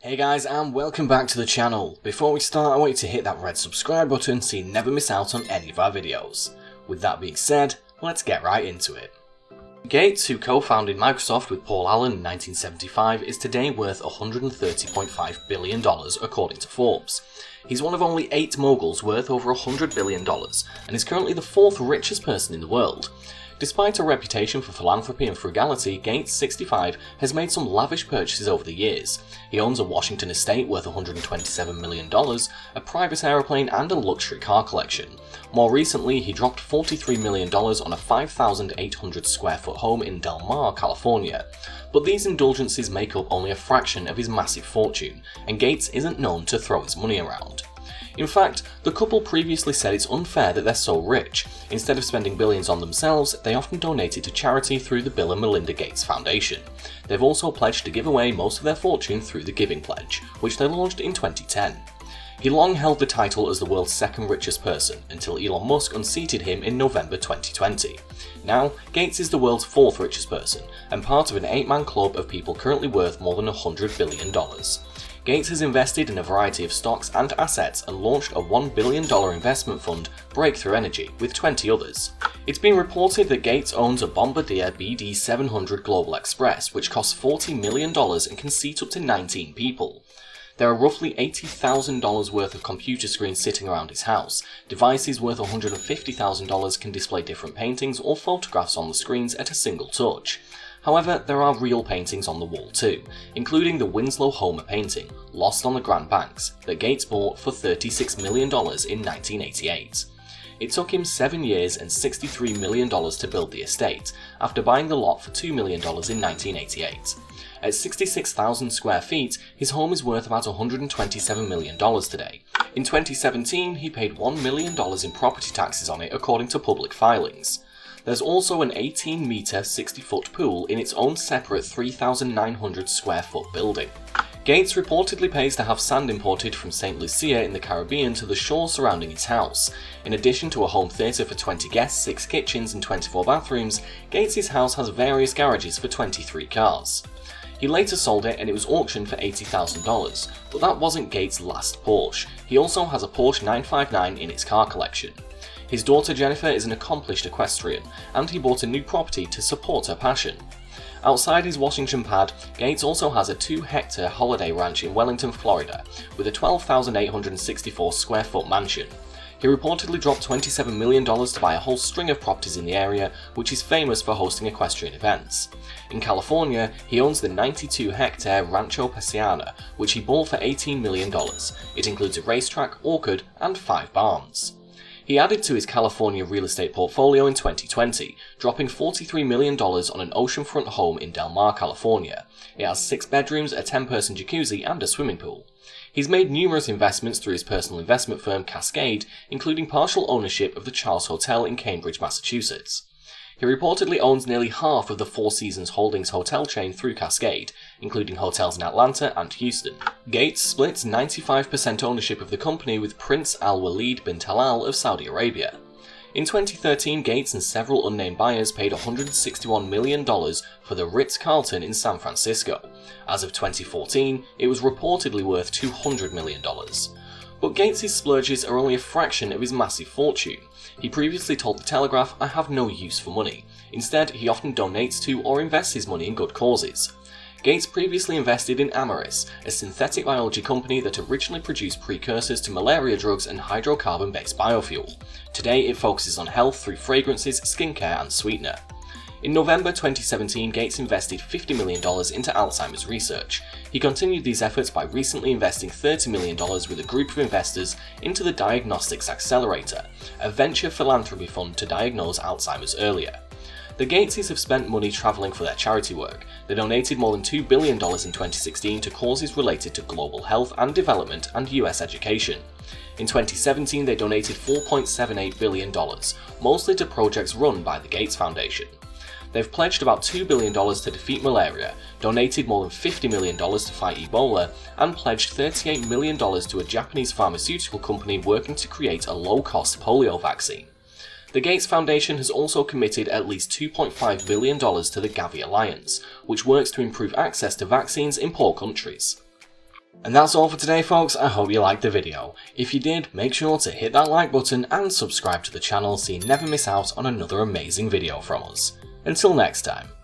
Hey guys, and welcome back to the channel. Before we start, I want you to hit that red subscribe button so you never miss out on any of our videos. With that being said, let's get right into it. Gates, who co-founded Microsoft with Paul Allen in 1975, is today worth $130.5 billion according to Forbes. He's one of only 8 moguls worth over $100 billion, and is currently the 4th richest person in the world. Despite a reputation for philanthropy and frugality, Gates, 65, has made some lavish purchases over the years. He owns a Washington estate worth $127 million, a private aeroplane and a luxury car collection. More recently, he dropped $43 million on a 5,800 square foot home in Del Mar, California. But these indulgences make up only a fraction of his massive fortune, and Gates isn't known to throw his money around. In fact, the couple previously said it's unfair that they're so rich. Instead of spending billions on themselves, they often donate it to charity through the Bill and Melinda Gates Foundation. They've also pledged to give away most of their fortune through the Giving Pledge, which they launched in 2010. He long held the title as the world's second richest person, until Elon Musk unseated him in November 2020. Now, Gates is the world's 4th richest person, and part of an 8-man club of people currently worth more than $100 billion. Gates has invested in a variety of stocks and assets and launched a $1 billion investment fund, Breakthrough Energy, with 20 others. It's been reported that Gates owns a Bombardier BD700 Global Express, which costs $40 million and can seat up to 19 people. There are roughly $80,000 worth of computer screens sitting around his house. Devices worth $150,000 can display different paintings or photographs on the screens at a single touch. However, there are real paintings on the wall too, including the Winslow Homer painting, Lost on the Grand Banks, that Gates bought for $36 million in 1988. It took him 7 years and $63 million to build the estate, after buying the lot for $2 million in 1988. At 66,000 square feet, his home is worth about $127 million today. In 2017, he paid $1 million in property taxes on it according to public filings. There's also an 18-metre, 60-foot pool in its own separate 3,900 square foot building. Gates reportedly pays to have sand imported from St. Lucia in the Caribbean to the shore surrounding his house. In addition to a home theatre for 20 guests, 6 kitchens and 24 bathrooms, Gates' house has various garages for 23 cars. He later sold it and it was auctioned for $80,000, but that wasn't Gates' last Porsche. He also has a Porsche 959 in its car collection. His daughter Jennifer is an accomplished equestrian, and he bought a new property to support her passion. Outside his Washington pad, Gates also has a 2-hectare holiday ranch in Wellington, Florida, with a 12,864 square foot mansion. He reportedly dropped $27 million to buy a whole string of properties in the area, which is famous for hosting equestrian events. In California, he owns the 92-hectare Rancho Paciana, which he bought for $18 million. It includes a racetrack, orchard, and 5 barns. He added to his California real estate portfolio in 2020, dropping $43 million on an oceanfront home in Del Mar, California. It has 6 bedrooms, a 10-person jacuzzi, and a swimming pool. He's made numerous investments through his personal investment firm Cascade, including partial ownership of the Charles Hotel in Cambridge, Massachusetts. He reportedly owns nearly half of the Four Seasons Holdings hotel chain through Cascade, including hotels in Atlanta and Houston. Gates splits 95% ownership of the company with Prince Al-Walid bin Talal of Saudi Arabia. In 2013, Gates and several unnamed buyers paid $161 million for the Ritz-Carlton in San Francisco. As of 2014, it was reportedly worth $200 million. But Gates' splurges are only a fraction of his massive fortune. He previously told The Telegraph, "I have no use for money." Instead, he often donates to or invests his money in good causes. Gates previously invested in Amaris, a synthetic biology company that originally produced precursors to malaria drugs and hydrocarbon-based biofuel. Today, it focuses on health through fragrances, skincare, and sweetener. In November 2017, Gates invested $50 million into Alzheimer's research. He continued these efforts by recently investing $30 million with a group of investors into the Diagnostics Accelerator, a venture philanthropy fund to diagnose Alzheimer's earlier. The Gateses have spent money travelling for their charity work. They donated more than $2 billion in 2016 to causes related to global health and development and US education. In 2017, they donated $4.78 billion, mostly to projects run by the Gates Foundation. They've pledged about $2 billion to defeat malaria, donated more than $50 million to fight Ebola, and pledged $38 million to a Japanese pharmaceutical company working to create a low-cost polio vaccine. The Gates Foundation has also committed at least $2.5 billion to the Gavi Alliance, which works to improve access to vaccines in poor countries. And that's all for today folks, I hope you liked the video. If you did, make sure to hit that like button and subscribe to the channel so you never miss out on another amazing video from us. Until next time.